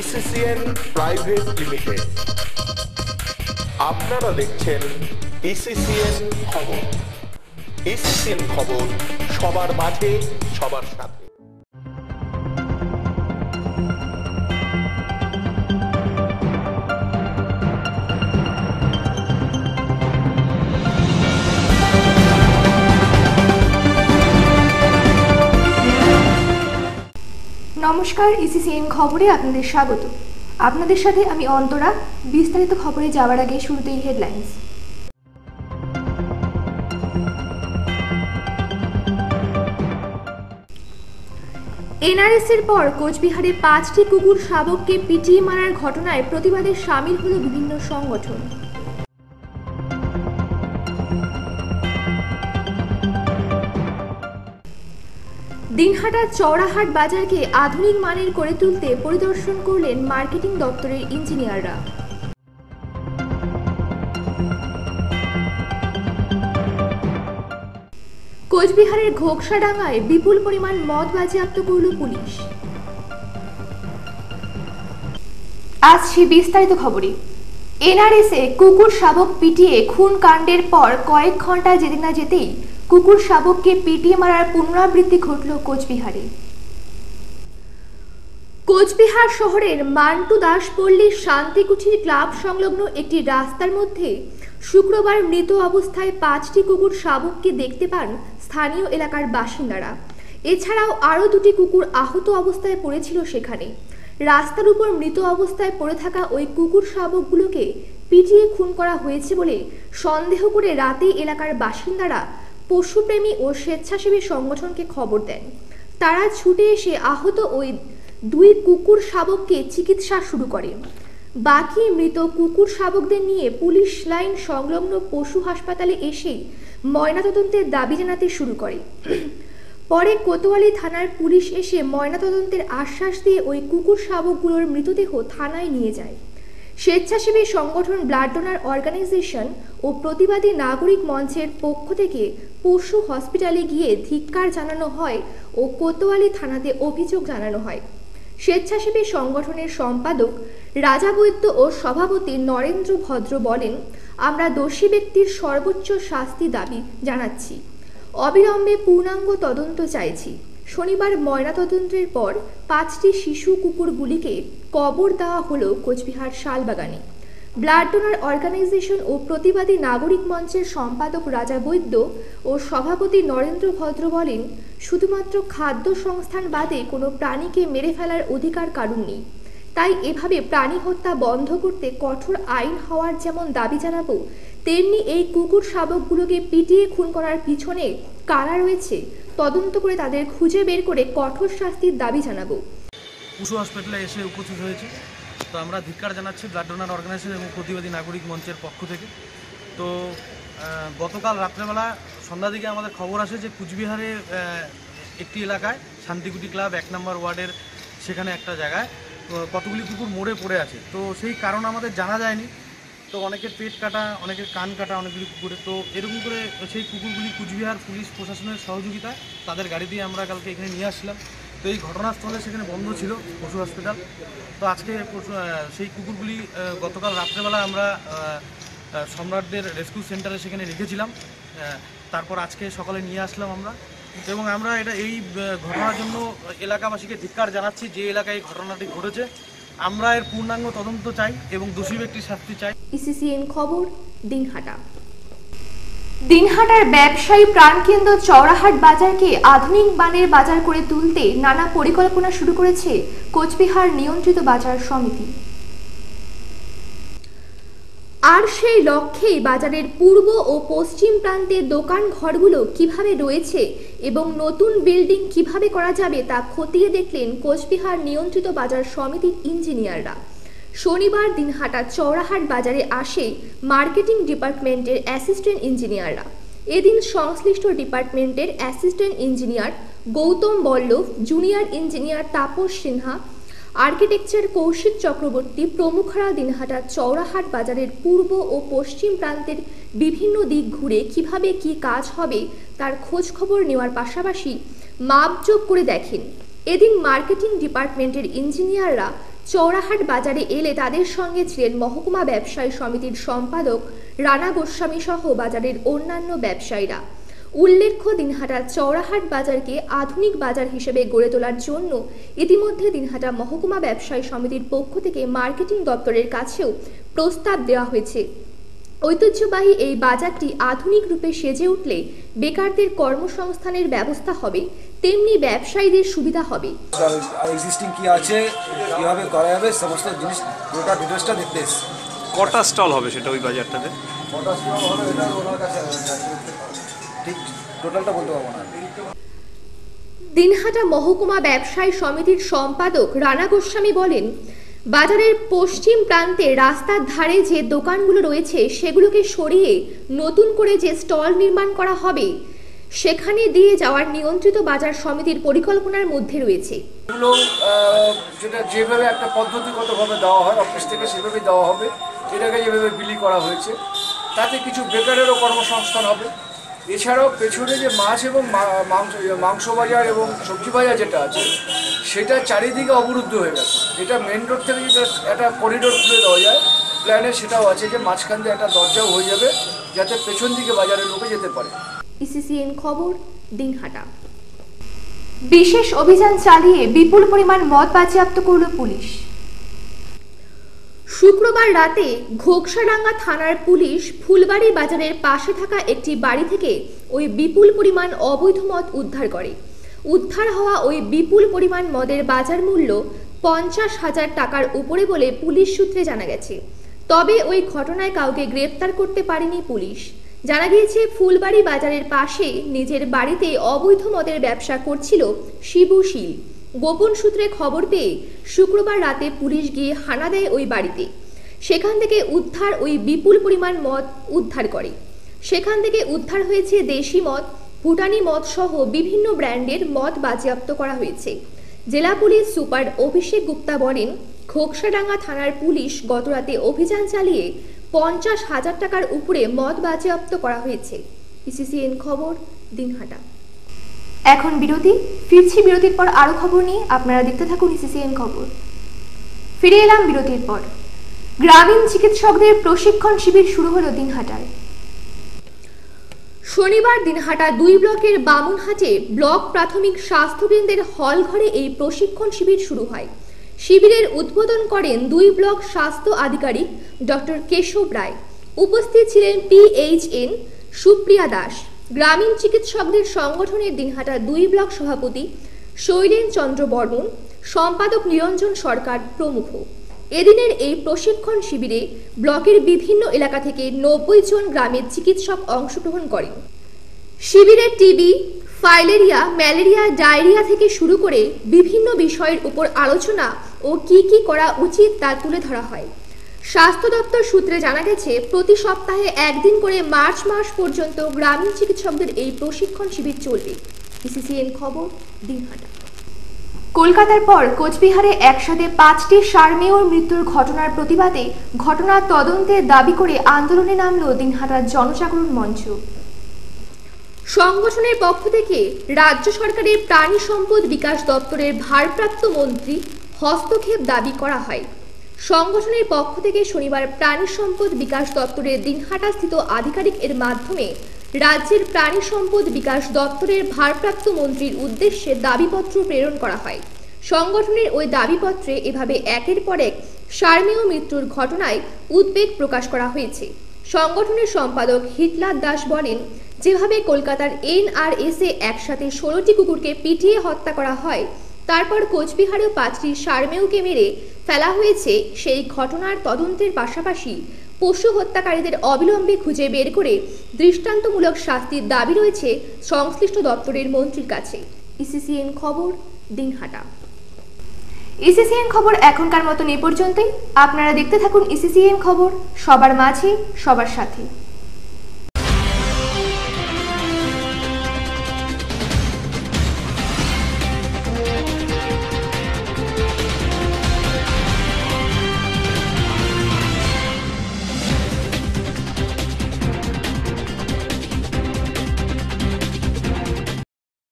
ইসিসিএন private limited. আপনারা দেখছেন ইসিসিএন খবর। ইসিসিএন খবর সবার মাঝে, সবার সাথে। নমস্কার, ইসিসিএন খবরে আপনাদের স্বাগত। আপনাদের সাথে আমি অন্তরা। বিস্তারিত খবরে যাওয়ার আগে শুরুতেই হেডলাইন্স। এনআরএস এর পর কোচবিহারে 5টি কুকুর শাবককে পিটিয়ে মারার ঘটনায় প্রতিবাদে সামিল হলো বিভিন্ন সংগঠন। দিনহাটার চওড়াহাট বাজারকে আধুনিক মানের করে তুলতে পরিদর্শন করলেন মার্কেটিং দপ্তরের ইঞ্জিনিয়াররা। কোচবিহারের ঘোকসাডাঙ্গায় বিপুল পরিমাণ মদ বাজেয়াপ্ত করল পুলিশ। আসছি বিস্তারিত খবরে। এনআরএসে কুকুর শাবক পিটিয়ে খুন কাণ্ডের পর কয়েক ঘন্টা যেতে না যেতেই কুকুর শাবককে পিটিয়ে মারার পুনরাবৃত্তি ঘটল কোচবিহারে। কোচবিহার শহরের মান্টু দাস পল্লীর শান্তিকুঠির ক্লাব সংলগ্ন একটি রাস্তার মধ্যে শুক্রবার মৃত অবস্থায় 5টি কুকুর শাবককে দেখতে পান স্থানীয় এলাকার বাসিন্দারা। এছাড়াও আরও 2টি কুকুর আহত অবস্থায় পড়েছিল সেখানে। রাস্তার উপর মৃত অবস্থায় পড়ে থাকা ওই কুকুর শাবকগুলোকে পিটিয়ে খুন করা হয়েছে বলে সন্দেহ করে রাতেই এলাকার বাসিন্দারা পশুপ্রেমী ও স্বেচ্ছাসেবী সংগঠনকে খবর দেন। তারা ছুটে এসে আহত ওই 2 কুকুর শাবককে চিকিৎসা শুরু করে। বাকি মৃত কুকুর শাবকদের নিয়ে পুলিশ লাইন সংলগ্ন পশু হাসপাতালে এসে ময়নাতদন্তের দাবি জানাতে শুরু করে। পরে কোতোয়ালি থানার পুলিশ এসে ময়নাতদন্তের আশ্বাস দিয়ে ওই কুকুর শাবকগুলোর মৃতদেহ থানায় নিয়ে যায়। স্বেচ্ছাসেবী সংগঠন ব্লাড ডোনার অর্গানাইজেশন ও প্রতিবাদী নাগরিক মঞ্চের পক্ষ থেকে পশু হসপিটালে গিয়ে ধিক্কার জানানো হয় ও কোতোয়ালি থানাতে অভিযোগ জানানো হয়। স্বেচ্ছাসেবী সংগঠনের সম্পাদক রাজা বৈদ্য ও সভাপতি নরেন্দ্র ভদ্র বলেন, আমরা দোষী ব্যক্তির সর্বোচ্চ শাস্তি দাবি জানাচ্ছি। অবিলম্বে পূর্ণাঙ্গ তদন্ত চাইছি। শনিবার ময়নাতদন্তের পর 5টি শিশু কুকুরগুলিকে কবর দেওয়া হলো কোচবিহার শালবাগানে। ব্লাড ডোনার অর্গানাইজেশন ও প্রতিবাদী নাগরিক মঞ্চের সম্পাদক রাজা বৈদ্য ও সভাপতি নরেন্দ্র ভদ্র বলেন, শুধুমাত্র খাদ্য সংস্থান বাদে কোনো প্রাণীকে মেরে ফেলার অধিকার কারণ নেই। তাই এভাবে প্রাণী হত্যা বন্ধ করতে কঠোর আইন হওয়ার যেমন দাবি জানাবো, তেমনি এই কুকুর শাবকগুলোকে পিটিয়ে খুন করার পিছনে কারা রয়েছে তদন্ত করে তাদের খুঁজে বের করে কঠোর শাস্তির দাবি জানাবো। পশু হসপিটালে এসে উপস্থিত হয়েছে। তো আমরা ধিক্কার জানাচ্ছি ব্লাড ডোনার অর্গানাইজেশন এবং প্রতিবাদী নাগরিক মঞ্চের পক্ষ থেকে। তো গতকাল রাত্রেবেলা সন্ধ্যা দিকে আমাদের খবর আসে যে কুচবিহারে একটি এলাকায় শান্তিকুটি ক্লাব 1 নম্বর ওয়ার্ডের সেখানে একটা জায়গায় কতগুলি কুকুর মরে পড়ে আছে। তো সেই কারণ আমাদের জানা যায়নি। তো অনেকের পেট কাটা, অনেকের কান কাটা, অনেকগুলি কুকুরে। তো এরকম করে সেই কুকুরগুলি কুচবিহার পুলিশ প্রশাসনের সহযোগিতায় তাদের গাড়ি দিয়ে আমরা কালকে এখানে নিয়ে আসলাম। তো এই ঘটনাস্থলে সেখানে বন্ধ ছিল পশু হসপিটাল। তো আজকে সেই কুকুরগুলি গতকাল রাত্রেবেলা আমরা সম্রাটদের রেস্কিউ সেন্টারে সেখানে রেখেছিলাম। তারপর আজকে সকালে নিয়ে আসলাম আমরা। এবং আমরা এই ঘটনার জন্য এলাকাবাসীকে ধিক্কার জানাচ্ছি যে এলাকায় এই ঘটনাটি ঘটেছে। আমরা এর পূর্ণাঙ্গ তদন্ত চাই এবং দোষী ব্যক্তির শাস্তি চাই। ইসিসিএন খবর, দিনহাটা। দিনহাটার ব্যবসায়ী প্রাণকেন্দ্র চওড়াহাট বাজারকে আধুনিক মানের বাজার করে তুলতে নানা পরিকল্পনা শুরু করেছে কোচবিহার নিয়ন্ত্রিত বাজার সমিতি। আর সেই লক্ষ্যেই বাজারের পূর্ব ও পশ্চিম প্রান্তের দোকান ঘরগুলো কিভাবে রয়েছে এবং নতুন বিল্ডিং কিভাবে করা যাবে তা খতিয়ে দেখলেন কোচবিহার নিয়ন্ত্রিত বাজার সমিতির ইঞ্জিনিয়াররা। শনিবার দিনহাটা চওড়াহাট বাজারে আসে মার্কেটিং ডিপার্টমেন্টের অ্যাসিস্ট্যান্ট ইঞ্জিনিয়াররা। এদিন সংশ্লিষ্ট ডিপার্টমেন্টের assistant engineer Gautam Ballav, junior engineer Tapas Sinha, architecture Kaushik Chakraborty প্রমুখরা দিনহাটা চওড়াহাট বাজারের পূর্ব ও পশ্চিম প্রান্তের বিভিন্ন দিক ঘুরে কিভাবে কি কাজ হবে তার খোঁজ খবর নেওয়ার পাশাপাশি মাপজোক করে দেখেন। এদিন মার্কেটিং ডিপার্টমেন্টের ইঞ্জিনিয়াররা চৌরাহাট বাজারে এলে তাদের সঙ্গে ছিলেন মহকুমা ব্যবসায়ী সমিতির সম্পাদক রানা গোস্বামী সহ বাজারের অন্যান্য ব্যবসায়ীরা। উল্লেখ্য, দিনহাটা চৌরাহাট বাজারকে আধুনিক বাজার হিসেবে গড়ে তোলার জন্য ইতিমধ্যে দিনহাটা মহকুমা ব্যবসায়ী সমিতির পক্ষ থেকে মার্কেটিং দপ্তরের কাছেও প্রস্তাব দেওয়া হয়েছে। ঐতিহ্যবাহী এই বাজারটি আধুনিক রূপে সেজে উঠলে বেকারদের কর্মসংস্থানের ব্যবস্থা হবে, তেমনি ব্যবসায়ীদের সুবিধা হবে। এক্সিস্টিং কি আছে, কিভাবে করা যাবে, সমস্ত জিনিস গোটা ডিটেলসটা দেখতে এসেছি। কটা স্টল হবে সেটা ওই বাজারটাতে? কটা স্টল হবে এটা ওনার কাছে ঠিক টোটালটা বলতে পারবো না। দিনহাটা মহকুমা ব্যবসায়ী সমিতির সম্পাদক রানা গোস্বামী বলেন, বাজারের পশ্চিম প্রান্তে রাস্তার ধারে যে দোকানগুলো রয়েছে সেগুলোকে সরিয়ে নতুন করে যে স্টল নির্মাণ করা হবে সেখানে দিয়ে যাওয়ার নিয়ন্ত্রিত বাজার সমিতির পরিকল্পনার মধ্যে রয়েছে। এগুলো যেটা যেভাবে একটা পদ্ধতিগতভাবে দেওয়া হয় অফিস থেকে সেভাবেই দেওয়া হবে। এটাকে যেভাবে বিলি করা হয়েছে তাতে কিছু বেকারেরও কর্মসংস্থান হবে। এছাড়াও পেছনে যে মাছ এবং মাংস বাজার এবং সবজি বাজার যেটা আছে সেটা চারিদিকে অবরুদ্ধ হয়ে গেছে। এটা মেন রোড থেকে যেটা একটা করিডোর খুলে দেওয়া যায়, প্ল্যানে সেটাও আছে যে মাঝখান দিয়ে একটা দরজাও হয়ে যাবে যাতে পেছন দিকে বাজারের লোকে যেতে পারে। ইসিসিএন খবর, দিনহাটা। বিশেষ অভিযান চালিয়ে বিপুল পরিমাণ মদ বাজেয়াপ্ত করল পুলিশ। শুক্রবার রাতে ঘোকসাডাঙ্গা থানার পুলিশ ফুলবাড়ি বাজারের পাশে থাকা একটি বাড়ি থেকে ওই বিপুল পরিমাণ অবৈধ মদ উদ্ধার করে। উদ্ধার হওয়া ওই বিপুল পরিমাণ মদের বাজার মূল্য 50,000 টাকার উপরে বলে পুলিশ সূত্রে জানা গেছে। তবে ওই ঘটনায় কাউকে গ্রেপ্তার করতে পারেনি পুলিশ। জানা গিয়েছে, ফুলবাড়ি বাজারের পাশে নিজের বাড়িতে অবৈধ মদের ব্যবসা করছিল শিবু শীল। গোপন সূত্রে খবর পেয়ে শুক্রবার রাতে পুলিশ গিয়ে হানা দেয় ওই বাড়িতে। সেখান থেকে উদ্ধার ওই বিপুল পরিমাণ মদ উদ্ধার করে। সেখান থেকে উদ্ধার হয়েছে দেশি মদ, ভুটানি মদ সহ বিভিন্ন ব্র্যান্ডের মদ বাজেয়াপ্ত করা হয়েছে। জেলা পুলিশ সুপার অভিষেক গুপ্তা বলেন, ঘোকসাডাঙ্গা থানার পুলিশ গতরাতে অভিযান চালিয়ে 50,000 টাকার উপরে মদ বাজেয়াপ্ত করা হয়েছে। ইসিসিএন খবর, দিনহাটা। এখন বিরতি, ফিরছি বিরতির পর আরো খবর নিয়ে। আপনারা দেখতে থাকুন ইসিসিএন খবর। ফিরে এলাম বিরতির পর। গ্রামীণ চিকিৎসকদের প্রশিক্ষণ শিবির শুরু হলো দিনহাটায়। শনিবার দিনহাটা 2 ব্লকের বামুনহাটে ব্লক প্রাথমিক স্বাস্থ্যকেন্দ্রের হল ঘরে এই প্রশিক্ষণ শিবির শুরু হয়। শিবিরের উদ্বোধন করেন 2 ব্লক স্বাস্থ্য আধিকারিক ডক্টর কেশব রায়। উপস্থিত ছিলেন PHN সুপ্রিয়া দাস, গ্রামীণ চিকিৎসকদের সংগঠনের দিনহাটা 2 ব্লক সভাপতি শৈলেন চন্দ্র বর্মন, সম্পাদক নিরঞ্জন সরকার প্রমুখ। এদিনের এই প্রশিক্ষণ শিবিরে ব্লকের বিভিন্ন এলাকা থেকে 90 জন গ্রামের চিকিৎসক অংশগ্রহণ করেন। শিবিরে টিবি, ফাইলেরিয়া, ম্যালেরিয়া, ডায়রিয়া থেকে শুরু করে বিভিন্ন বিষয়ের উপর আলোচনা ও কি করা উচিত তা তুলে ধরা হয়। স্বাস্থ্য দপ্তর সূত্রে জানা গেছে, প্রতি সপ্তাহে একদিন করে মার্চ মাস পর্যন্ত গ্রামীণ চিকিৎসকদের এই প্রশিক্ষণ শিবির চলবে। ইসিসিএন খবর, দিনহাটা। কলকাতার পর কোচবিহারে একসাথে 5টি সারমেয়র মৃত্যুর ঘটনার প্রতিবাদে ঘটনার তদন্তের দাবি করে আন্দোলনে নামল দিনহাটার জনজাগরণ মঞ্চ। সংগঠনের পক্ষ থেকে রাজ্য সরকারের প্রাণী সম্পদ বিকাশ দপ্তরের ভারপ্রাপ্ত মন্ত্রী হস্তক্ষেপ দাবি করা হয়। সংগঠনের পক্ষ থেকে শনিবার প্রাণী সম্পদ বিকাশ দপ্তরের দিনহাটাস্থিত আধিকারিক এর মাধ্যমে রাজ্যের প্রাণী সম্পদ বিকাশ দপ্তরের ভারপ্রাপ্ত মন্ত্রীর উদ্দেশ্যে দাবিপত্র প্রেরণ করা হয়। সংগঠনের ওই দাবিপত্রে এভাবে একের পর এক সারমেয় মৃত্যুর ঘটনায় উদ্বেগ প্রকাশ করা হয়েছে। সংগঠনের সম্পাদক হিটলার দাস বলেন, যেভাবে কলকাতার NRS-এ একসাথে 16টি কুকুরকে পিটিয়ে হত্যা করা হয়, তারপর কোচবিহারেও 5টি সারমেয়কে মেরে ফেলা হয়েছে, সেই ঘটনার তদন্তের পাশাপাশি পশু হত্যাকারীদের অবিলম্বে খুঁজে বের করে দৃষ্টান্তমূলক শাস্তির দাবি রয়েছে সংশ্লিষ্ট দপ্তরের মন্ত্রীর কাছে। ইসিসিএন খবর, দিনহাটা। ইসিসিএন খবর এখনকার মতন এ পর্যন্তই। আপনারা দেখতে থাকুন ইসিসিএন খবর, সবার মাঝে সবার সাথে।